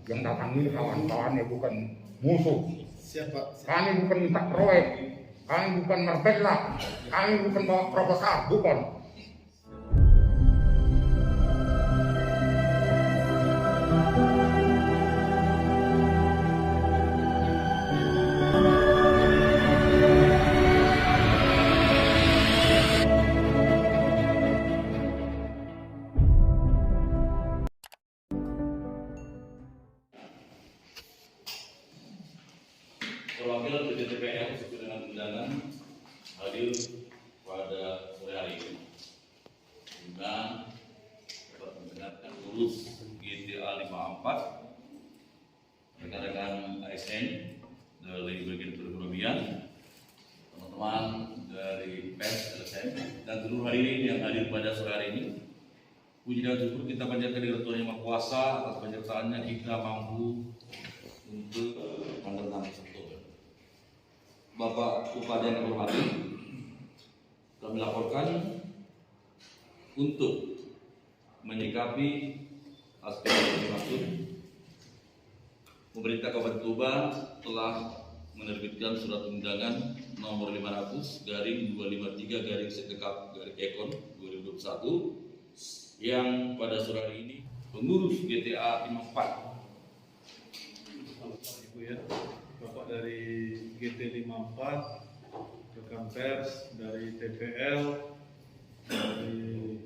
Yang datang ini kawan-kawannya bukan musuh. Siapa? Kami bukan minta proyek, kami bukan merbella, kami bukan bawa proposal, bukan. Perwakilan dari DPR sesuai dengan undangan hadir pada sore hari ini guna dapat mendengarkan urus GTA 54 rekan-rekan ASN dari bagian perekonomian, teman-teman dari PES, LSM, dan seluruh hadirin yang hadir pada sore hari ini. Puji dan syukur kita panjatkan kepada Tuhan Yang Maha Kuasa atas penyertaannya kita mampu untuk tanggal 6 Oktober. Bapak Bupati yang hormati, kami laporkan untuk menyikapi aspek yang dimaksud. Pemerintah Kabupaten Toba telah menerbitkan surat undangan nomor 500/253/Sekekap/Ekon 2021 yang pada sore hari ini pengurus GTA 54 Ibu ya, Bapak dari GT54, rekan pers dari TPL, dari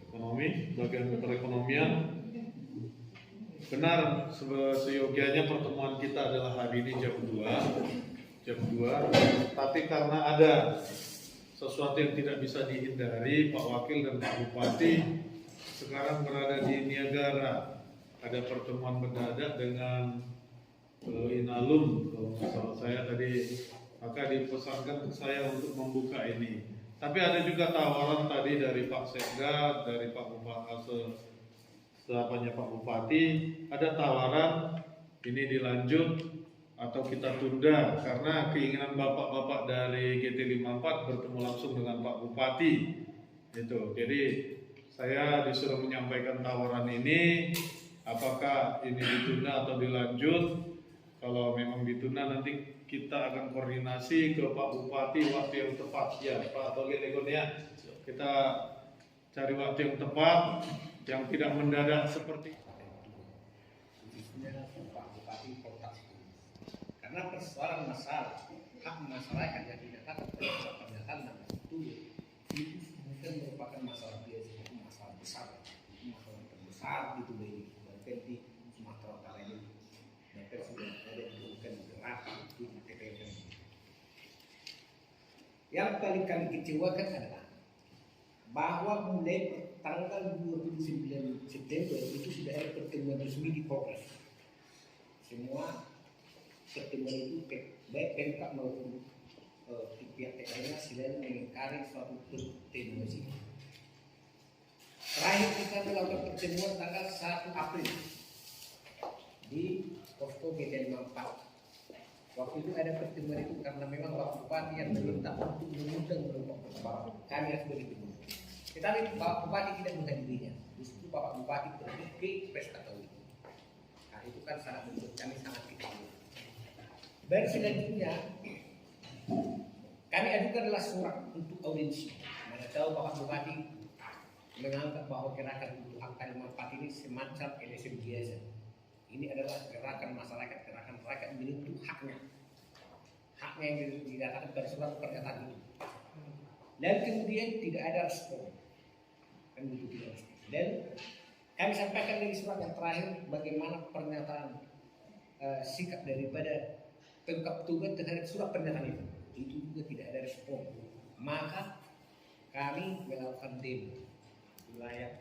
ekonomi, bagian perekonomian. Benar, seyogianya pertemuan kita adalah hari ini jam 2, tapi karena ada sesuatu yang tidak bisa dihindari, Pak Wakil dan Pak Bupati sekarang berada di Niagara. Ada pertemuan mendadak dengan Inalum, kalau nggak salah saya tadi, maka dipesankan ke saya untuk membuka ini. Tapi ada juga tawaran tadi dari Pak Sekda, dari Pak Bupati, sehapanya Pak Bupati, ada tawaran ini dilanjut atau kita tunda karena keinginan bapak-bapak dari GT54 bertemu langsung dengan Pak Bupati. Itu. Jadi saya disuruh menyampaikan tawaran ini, apakah ini ditunda atau dilanjut. Kalau memang ditunda nanti kita akan koordinasi ke Pak Bupati waktu yang tepat ya Pak Togenegon ya. Kita cari waktu yang tepat yang tidak mendadak seperti khususnya Pak Bupati Kota Sulu. Karena persoalan masalah hak masyarakat yang didapatkan oleh pernyataan dan itu bukan merupakan masalah biasa, itu masalah besar, itu masalah terbesar gitu ini. Dan di Sumatera Utara ini, dan sudah ada bukan gerakan itu di TPL. Yang paling kami kecewakan adalah bahwa mulai tanggal 29 September itu sudah ada pertemuan resmi di Polres. Semua pertemuan itu baik Pemkab maupun pihak TKN selalu mengingkari suatu pertemuan ini. Terakhir kita melakukan pertemuan tanggal 1 April di posko GT54. Waktu itu ada pertemuan itu karena memang Pak Bupati yang meminta untuk mengundang kelompok kami harus bertemu. Tetapi Pak Bupati tidak menghadirinya. Justru Bapak Bupati pergi ke pesta tahu itu. Nah itu kan sangat membuat kami sangat kecewa. Dan selanjutnya kami ajukan adalah surat untuk audiensi. Mana tahu Bapak Bupati menganggap bahwa gerakan untuk angka 54 ini semacam LSM biasa. Ini adalah gerakan masyarakat, gerakan rakyat menuntut haknya. Haknya yang didapatkan pada surat pernyataan itu. Dan kemudian tidak ada respon. Dan kami sampaikan dari surat yang terakhir bagaimana pernyataan sikap daripada Pemkab Toba terhadap surat pernyataan itu juga tidak ada respon. Maka kami melakukan demo wilayah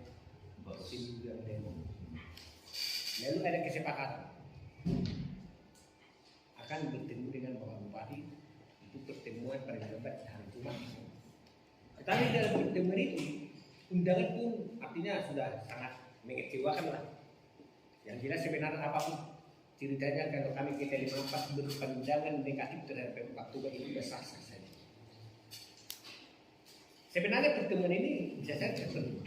Sindugan demo. Lalu ada kesepakatan akan bertemu dengan Bapak Bupati itu pertemuan paling lambat hari Jumat. Tetapi dalam pertemuan itu undangan pun artinya sudah sangat mengecewakan lah. Yang jelas sebenarnya apapun ceritanya kalau kami GT54 berpandangan negatif terhadap Pemkab Toba itu sudah sah-sah saja. Sebenarnya pertemuan ini bisa saja terjadi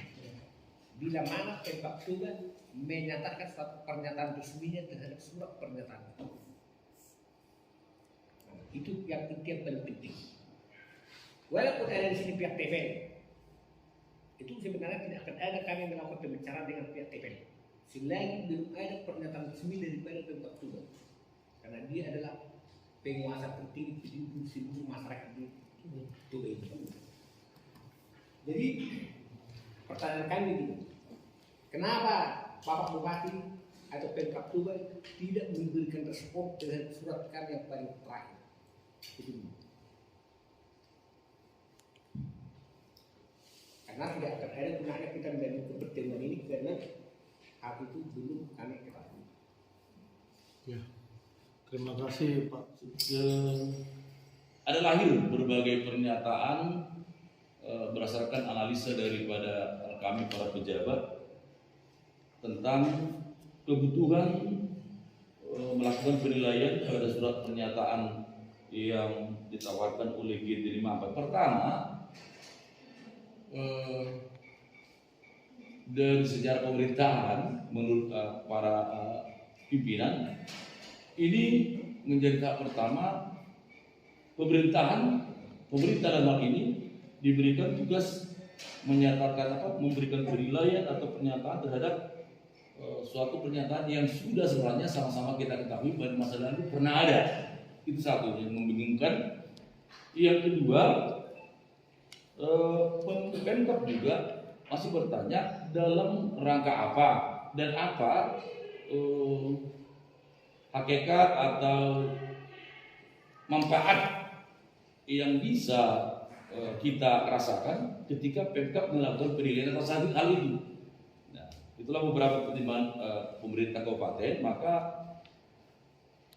bila mana Pemkab Toba menyatakan suatu pernyataan resminya terhadap surat pernyataan itu. Nah, itu yang paling penting. Walaupun ada di sini pihak TPL, itu sebenarnya tidak akan ada kami melakukan pembicaraan dengan pihak TPL selagi belum ada pernyataan resmi daripada Pemkab Tuban, karena dia adalah penguasa tertinggi di seluruh masyarakat di Tuban. Jadi pertanyaan kami ini, kenapa Bapak Bupati atau Pemkab Tuban tidak memberikan respon terhadap surat kami yang paling terakhir? Itu. Karena tidak akan ada gunanya kita melanjutkan pertemuan ini karena hal itu belum kami ketahui. Ya, terima kasih Pak. Ada lahir berbagai pernyataan berdasarkan analisa daripada kami para pejabat tentang kebutuhan melakukan penilaian pada surat pernyataan yang ditawarkan oleh GT54. Pertama, dari sejarah pemerintahan menurut para pimpinan ini menjadi tahap pertama pemerintah dalam hal ini diberikan tugas menyatakan memberikan penilaian atau pernyataan terhadap suatu pernyataan yang sudah sebenarnya sama-sama kita ketahui pada masa lalu pernah ada. Itu satu yang membingungkan. Yang kedua, Pemkab juga masih bertanya dalam rangka apa dan apa hakikat atau manfaat yang bisa kita rasakan ketika Pemkab melakukan penilaian atas hal itu. Nah, itulah beberapa pertimbangan pemerintah kabupaten. Maka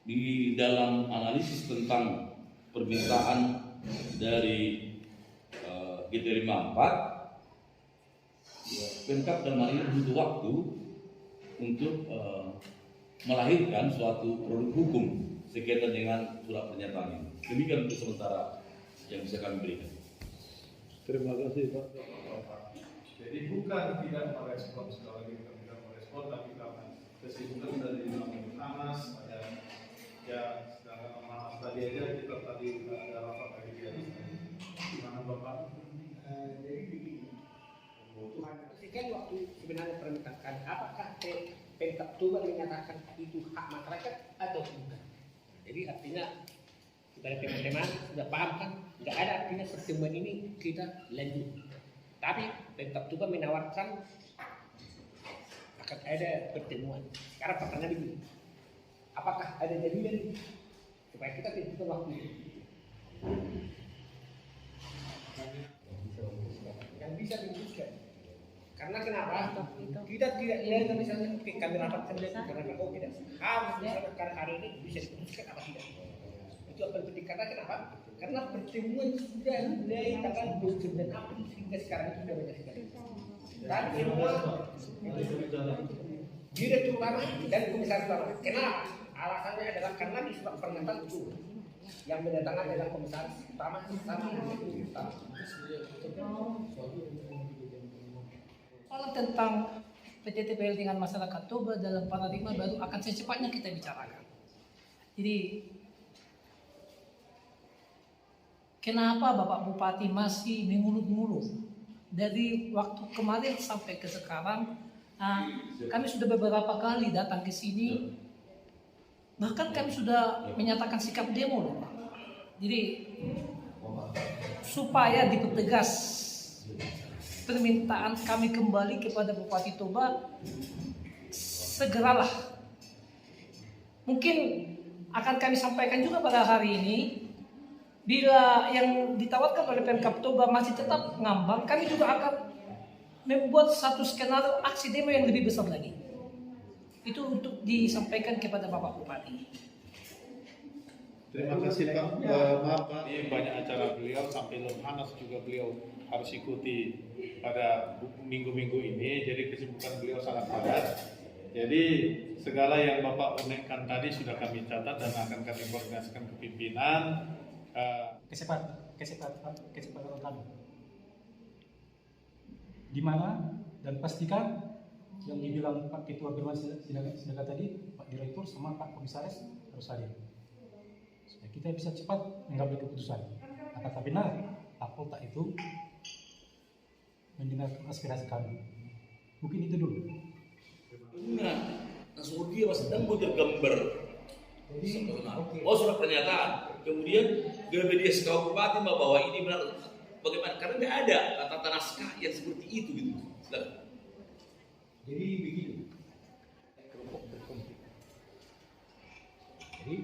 di dalam analisis tentang permintaan dari GT54, Pemkab dalam hal ini butuh waktu untuk melahirkan suatu produk hukum sekaitan dengan surat pernyataan ini. Demikian untuk sementara yang bisa kami berikan. Terima kasih Pak. Jadi bukan tidak merespon, sekali lagi bukan tidak merespon, tapi karena kesibukan dari Namun Anas, ada ya sedangkan Anas tadi aja kita tadi ada rapat dari dia. Gimana Bapak? Sekian waktu sebenarnya permintaan apakah Pemkab Tuban menyatakan itu hak masyarakat atau bukan. Jadi artinya kepada teman-teman sudah paham kan, tidak ada artinya pertemuan ini kita lanjut. Tapi Pemkab Tuban menawarkan akan ada pertemuan. Sekarang pertanyaan begini, apakah ada jaminan supaya kita tentukan waktu itu? Yang bisa diputuskan. Karena kenapa? Kita tidak lihat misalnya kami rapatkan dengan karena oh tidak harus misalnya karena hari ini bisa diputuskan apa tidak. Itu apa penting karena kenapa? Karena pertemuan sudah mulai tanggal 29 April hingga sekarang itu sudah banyak sekali. Dan semua direktur utama dan komisaris utama. Kenapa? Alasannya adalah karena di surat pernyataan itu yang mendatangkan adalah komisaris utama sama direktur utama. Kalau tentang PT TPL dengan masyarakat Toba dalam paradigma baru akan secepatnya kita bicarakan. Jadi kenapa Bapak Bupati masih mengulur-ngulur dari waktu kemarin sampai ke sekarang? Kami sudah beberapa kali datang ke sini, bahkan kami sudah menyatakan sikap demo loh, Pak. Jadi supaya dipertegas permintaan kami kembali kepada Bupati Toba, segeralah. Mungkin akan kami sampaikan juga pada hari ini, bila yang ditawarkan oleh Pemkab Toba masih tetap ngambang, kami juga akan membuat satu skenario aksi demo yang lebih besar lagi. Itu untuk disampaikan kepada Bapak Bupati. Terima kasih Pak. Maaf Pak, ini banyak acara beliau sampai Lemhanas juga beliau harus ikuti pada minggu-minggu ini. Jadi kesibukan beliau sangat padat. Jadi segala yang Bapak unekkan tadi sudah kami catat dan akan kami koordinasikan ke pimpinan. Kesepakatan kami. Di mana dan pastikan yang dibilang Pak Ketua Birman Sinaga tadi, Pak Direktur sama Pak Komisaris harus hadir. Supaya kita bisa cepat mengambil keputusan. Akan tapi Kapolda itu mendengar aspirasi kami. Mungkin itu dulu. Ingat, langsung dia sedang bergambar. Oh, surat pernyataan. Kemudian GBDS Kabupaten bahwa ini benar bagaimana? Karena nggak ada tata naskah yang seperti itu gitu. Silakan. Jadi begini, kelompok berkonflik. Jadi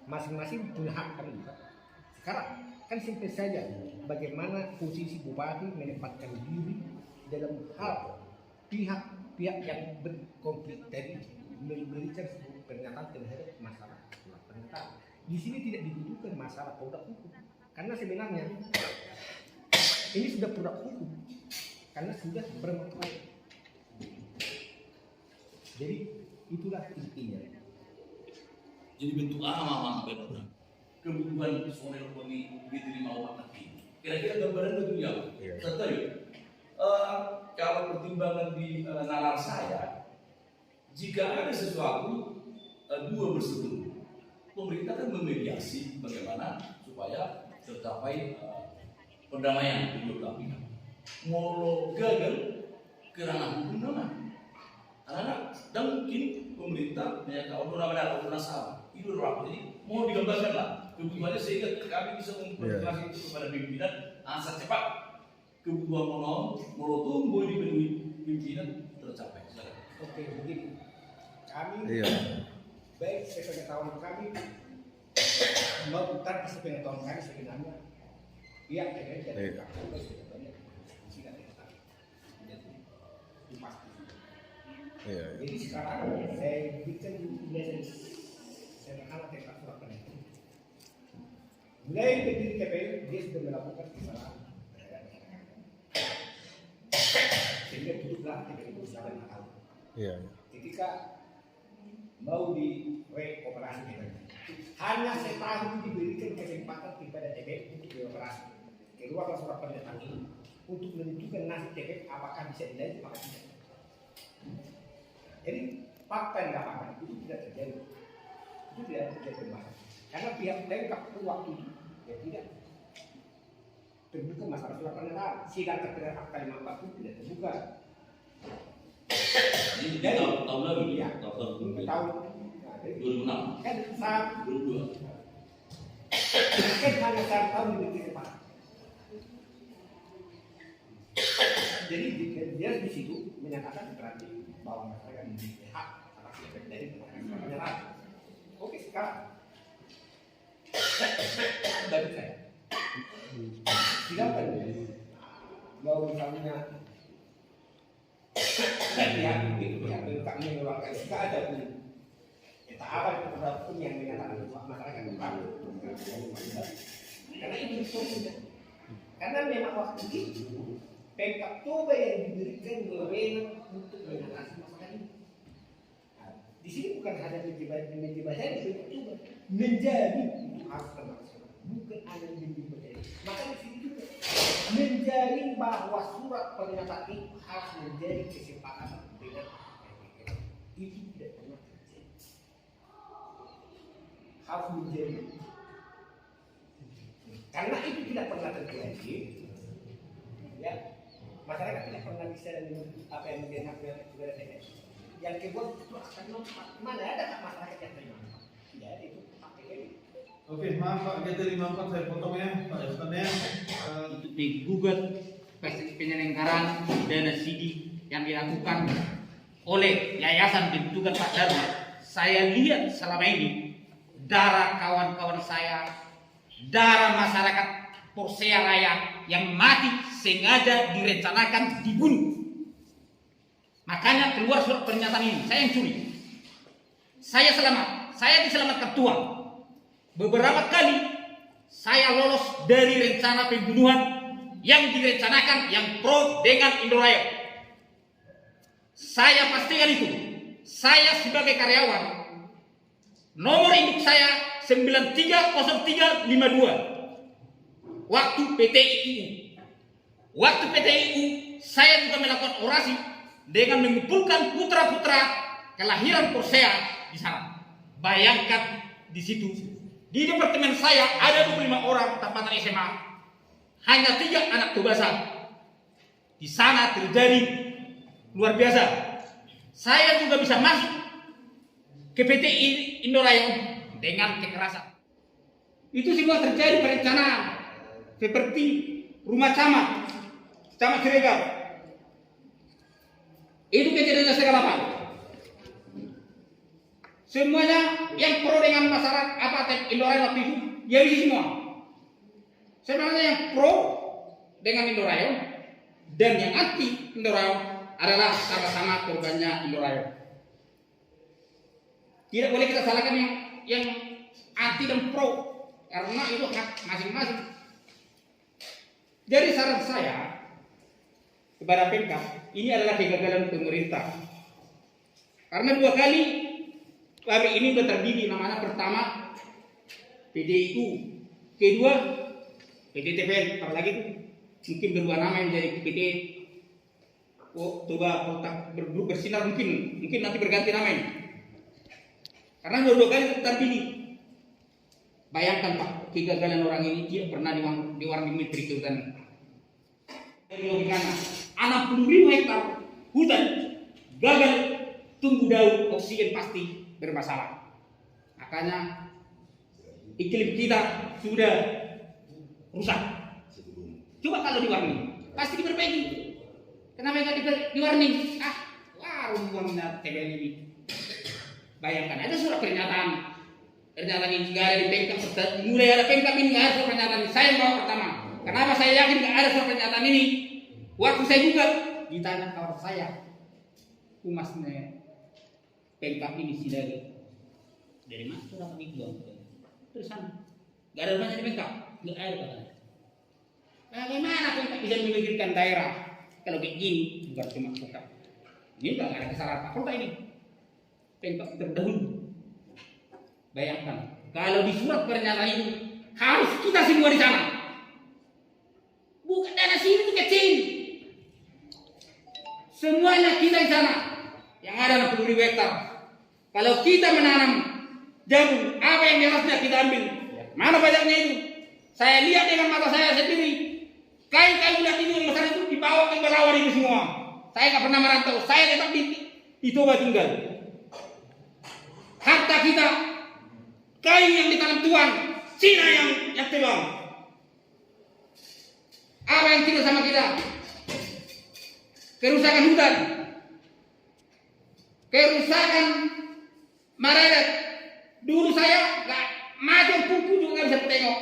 masing-masing punya hak kan juga. Sekarang kan simpel saja bagaimana posisi bupati menempatkan diri dalam hal pihak yang berkonflik tadi memberikan sebuah pernyataan terhadap masalah pernyataan. Di sini tidak dibutuhkan masalah produk hukum karena sebenarnya ini sudah produk hukum karena sudah bermasalah. Jadi itulah intinya. Jadi bentuk benar. Kebutuhan personel kami diterima umat nanti. Kira-kira gambaran itu ya. Satu kalau pertimbangan di nalar saya, jika ada sesuatu dua bersebut, pemerintah kan memediasi bagaimana supaya tercapai perdamaian di dua belah pihak. Mau gagal kerana hukum mana? Anak-anak dan mungkin pemerintah menyatakan orang salah. Itu berapa? Jadi mau digambarkan lah kebutuhannya sehingga kami bisa memperkenalkan itu kepada pimpinan asal cepat kebutuhan mau tumbuh dipenuhi pimpinan tercapai. Oke, begini. Kami baik sepengetahuan kami melakukan sepengetahuan kami sebenarnya pihak TKN dan Kapolda sebenarnya tidak tertarik. Itu pasti. Jadi sekarang saya bikin penjelasan sederhana tentang surat pernyataan. Mulai berdiri TPU dia sudah melakukan kesalahan terhadap masyarakat. Sehingga duduklah TPU bersama dengan tahu. Ketika mau dioperasi hanya setahun diberikan kesempatan kepada TPU untuk dioperasi. Keluarlah surat pernyataan ini untuk menentukan nasib TPU apakah bisa dilanjut atau tidak. Jadi fakta di lapangan itu tidak terjadi. Itu tidak terjadi pembahasan. Karena pihak lengkap itu waktu itu ya tidak terbuka masalah surat pernyataan. Sidang terkait fakta 54 itu tidak terbuka. Jadi tahun lalu ya, tahun 2006 kan saat 2002 kan hanya 1 tahun diberi kesempatan. Jadi dia di situ menyatakan berarti bahwa masyarakat memiliki hak atas efek dari pernyataan. Oke, sekarang bagi saya silakan mau misalnya pihak kami mengeluarkan jika ada pun tak apa itu pun yang menyatakan masyarakat membantu karena itu sudah karena memang waktu itu Pemkab Toba yang diberikan wewenang untuk mengatasi masalah ini. Di sini bukan hanya menjebajani Pemkab Toba menjadi itu harus termasuk bukan hanya menjebajani. Maka di sini juga menjadi bahwa surat pernyataan itu harus menjadi kesepakatan dengan itu tidak pernah terjadi. Harus menjadi karena itu tidak pernah terjadi. Ya, masyarakat tidak pernah bisa apa yang menjadi haknya negara TPS. Yang kedua itu akan mana ada masyarakat yang terima. Tidak ada itu pakai. Oke, maaf Pak, kita 54 saya potong ya, Pak Yostan ya. Untuk digugat penyelenggaraan dana sidik yang dilakukan oleh Yayasan Bentukan Pak Dharma. Saya lihat selama ini darah kawan-kawan saya, darah masyarakat Porsea Raya yang mati sengaja direncanakan dibunuh. Makanya keluar surat pernyataan ini. Saya yang curi. Saya selamat. Saya diselamatkan Tuhan. Beberapa kali saya lolos dari rencana pembunuhan yang direncanakan yang pro dengan Indoraya. Saya pastikan itu. Saya sebagai karyawan, nomor induk saya 930352. Waktu PTIU. Waktu PTIU saya juga melakukan orasi dengan mengumpulkan putra-putra kelahiran Korsea di sana. Bayangkan di situ, di departemen saya ada 25 orang tampatan SMA, hanya 3 anak tubasa. Di sana terjadi luar biasa. Saya juga bisa masuk ke PT Indorayon dengan kekerasan. Itu semua terjadi perencanaan seperti rumah camat Siregar. Itu kejadian segala apa? Semuanya yang pro dengan masyarakat Indorayon waktu itu, ya isi semua. Sebenarnya yang pro dengan Indorayon dan yang anti Indorayon adalah sama-sama korbannya Indorayon. Tidak boleh kita salahkan yang anti dan pro, karena itu hak masing-masing. Jadi saran saya kepada Pemkab, ini adalah kegagalan pemerintah. Karena 2 kali pabrik ini sudah terdiri, namanya pertama PDIU, kedua PT TPN, apalagi itu mungkin berdua nama yang jadi PT Toba Kota Bersinar, mungkin nanti berganti namanya. Karena 2 kali terdiri. Bayangkan Pak, kegagalan orang ini tidak pernah diwarnai Menteri Kehutanan. Dari logikanya, 60.000 hektar hutan gagal tumbuh daun, oksigen pasti bermasalah. Makanya iklim kita sudah rusak. Coba kalau diwarnai, pasti diperbaiki. Kenapa nggak diwarnai? Uangnya TBL ini. Bayangkan, ada surat pernyataan ini nggak ada di Pemkab. Mulai ada Pemkab ini nggak ada surat pernyataan ini. Saya bawa pertama. Kenapa saya yakin nggak ada surat pernyataan ini? Waktu saya gugat, ditanya kawan saya, humasnya Pemkab ini Sidari. Dari mana surat ini keluar? Terus sana. Nggak ada rumahnya di Pemkab, nggak ada katanya. Bagaimana Pemkab bisa memikirkan daerah kalau kayak gini? Bukan cuma Pemkab. Ini nggak ada kesalahan Pak Kota ini. Pemkab terdahulu. Bayangkan, kalau di surat pernyataan itu harus kita semua di sana. Bukan dana sini itu kecil. Semuanya kita di sana. Yang ada 60.000 hektar. Kalau kita menanam jagung, apa yang jelasnya kita ambil? Mana pajaknya itu? Saya lihat dengan mata saya sendiri. Kain-kain udah ini yang besar itu dibawa ke Belawan itu semua. Saya nggak pernah merantau. Saya tetap di Toba tinggal. Harta kita, kain yang ditanam Tuhan, Cina yang tebang. Apa yang tidak sama kita? Kerusakan hutan, kerusakan maradat. Dulu saya nggak mati yang kuku juga nggak bisa tengok.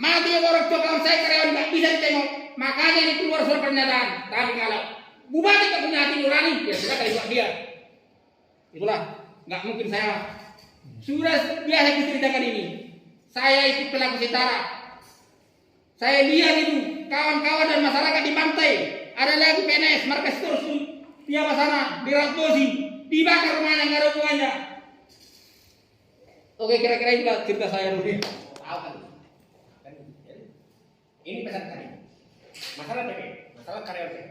Mati yang orang tua kawan saya karyawan nggak bisa ditengok. Makanya ini keluar surat pernyataan. Tapi kalau bupati tak punya hati nurani, ya sudah kali buat dia. Itulah, nggak mungkin saya sudah biasa diceritakan ini. Saya ikut pelaku setara. Saya lihat itu kawan-kawan dan masyarakat di pantai. Ada lagi PNS, markas terus tiap sana diramposi, dibakar rumahnya nggak ada hubungannya. Oke, kira-kira itu cerita saya dulu. Tahu kan? Ini pesan kami. Masalah TP, masalah karyawan TP.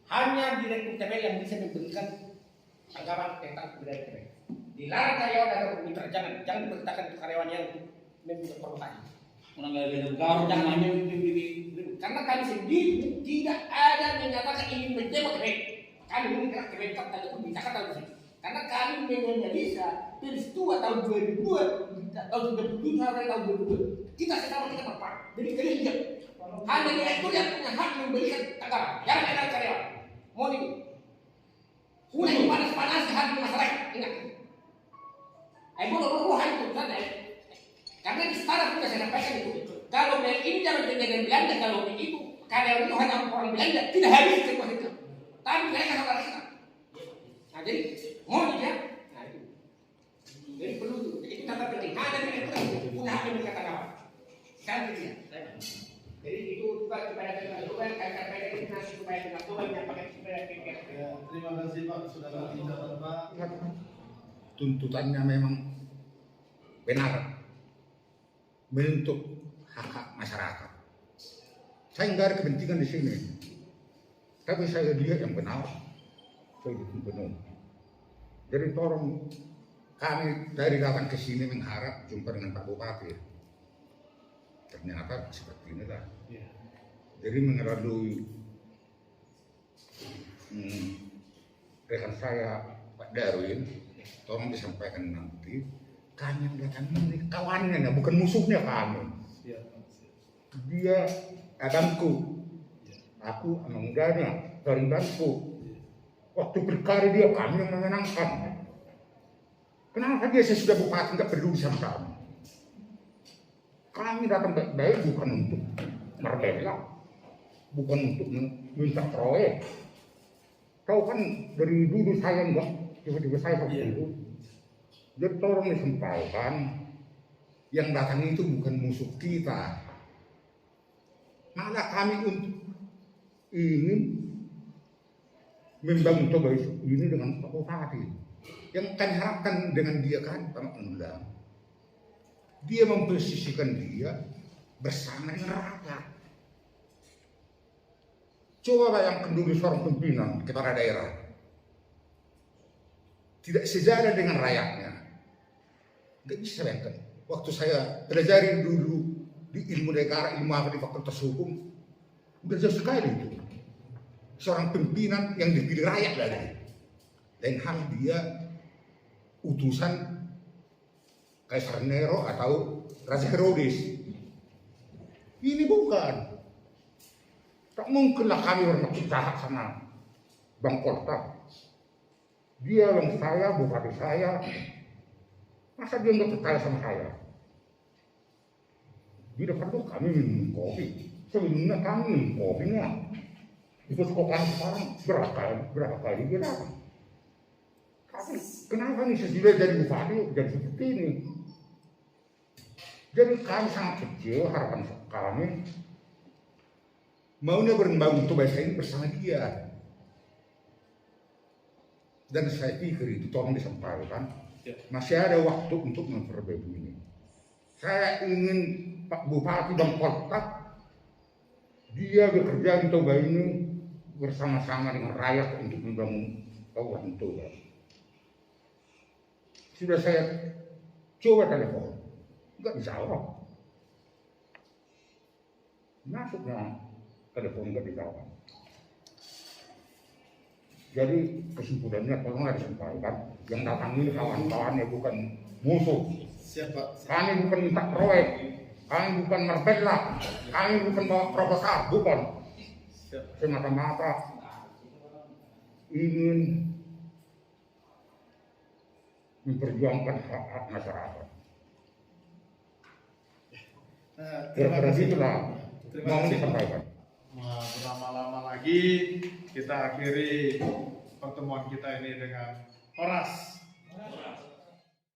Hanya direktur TP yang bisa memberikan tanggapan tentang budaya TP. Dilarang karyawan atau mitra, jangan diperintahkan karyawan yang membuat provokasi. Jangan karena kami sendiri tidak ada menyatakan ingin menjebak TP. Kami menggerak TP tadi pun bisa kata begitu. Karena kami menganalisa peristiwa tahun 2002, tahun 2007 sampai tahun 2002. Kita sekarang kita terpaksa. Jadi kalian lihat, hanya direktur yang punya hak memberikan tanggapan. Jangan ada karyawan. Mohon itu. Sudah panas-panas hati masyarakat. Ingat. Bodoh-bodohan itu saja. Karena di sekarang sudah saya sampaikan itu. Kalau ini jangan dengan Belanda, kalau itu karyawan itu hanya orang Belanda, tidak habis semua itu. Tapi mereka saudara kita. Nah jadi, mohon ya. Nah itu. Jadi perlu itu kata penting. Ada mereka punya hak memberikan tanggapan. Sekarang gitu ya. Jadi itu juga kepada teman-teman kata-kata ini nanti supaya teman-teman yang pakai supaya pikir. Terima kasih Pak sudah berbicara Pak. Tuntutannya memang benar menuntut hak-hak masyarakat. Saya nggak ada kepentingan di sini. Tapi saya lihat yang benar, saya dukung penuh. Jadi tolong, kami dari datang ke sini mengharap jumpa dengan Pak Bupati. Ternyata seperti ini lah. Ya. Jadi melalui rekan saya Pak Darwin, tolong disampaikan nanti kami yang datang ini kawannya, bukan musuhnya kami. Siap. Dia adamku, aku anak mudanya, saudaraku. Waktu berkali dia kami yang menyenangkan. Kenapa dia sesudah bupati nggak peduli sama kami? Kami datang baik-baik bukan untuk merbela, bukan untuk minta proyek. Tahu kan dari dulu saya enggak, tiba-tiba saya seperti itu. Jadi tolong disampaikan, yang datang itu bukan musuh kita. Malah kami untuk ingin membangun Toba ini dengan Pak Bupati. Yang kami harapkan dengan dia kan, Pak Undang. Dia memposisikan dia bersama dengan rakyat. Coba bayangkan dulu seorang pimpinan kepala daerah tidak sejalan dengan rakyatnya. Nggak bisa bayangkan. Waktu saya pelajari dulu di ilmu negara, ilmu apa di Fakultas Hukum, udah jauh sekali itu. Seorang pimpinan yang dipilih rakyat lagi. Dan hal dia utusan Kaisar Nero atau Raja Herodes. Ini bukan. Tak mungkinlah kami bermaksud jahat sama Bang Kota. Dia yang saya, bupati saya. Masa dia nggak percaya sama saya? Di depan tuh kami minum kopi. Sebelumnya kami minum kopinya. Itu sekolah sekarang berapa kali dia datang. Tapi kenapa nih sesudah jadi bupati jadi seperti ini? Jadi kami sangat kecil, harapan kami maunya membangun Toba ini bersama dia. Dan saya pikir itu tolong disampaikan, masih ada waktu untuk memperbaiki ini. Saya ingin Pak Bupati Bang Kota, dia bekerja di Toba ini bersama-sama dengan rakyat untuk membangun Kabupaten Toba. Sudah saya coba telepon, nggak dijawab. Masuknya telepon nggak dijawab. Jadi kesimpulannya tolonglah disampaikan, yang datang ini kawan-kawannya bukan musuh. Siapa? Kami bukan minta proyek, kami bukan merbela, kami bukan bawa proposal, bukan. Semata-mata ingin memperjuangkan hak-hak masyarakat. Kira-kira itulah mau disampaikan. Berlama-lama lagi kita akhiri pertemuan kita ini dengan oras.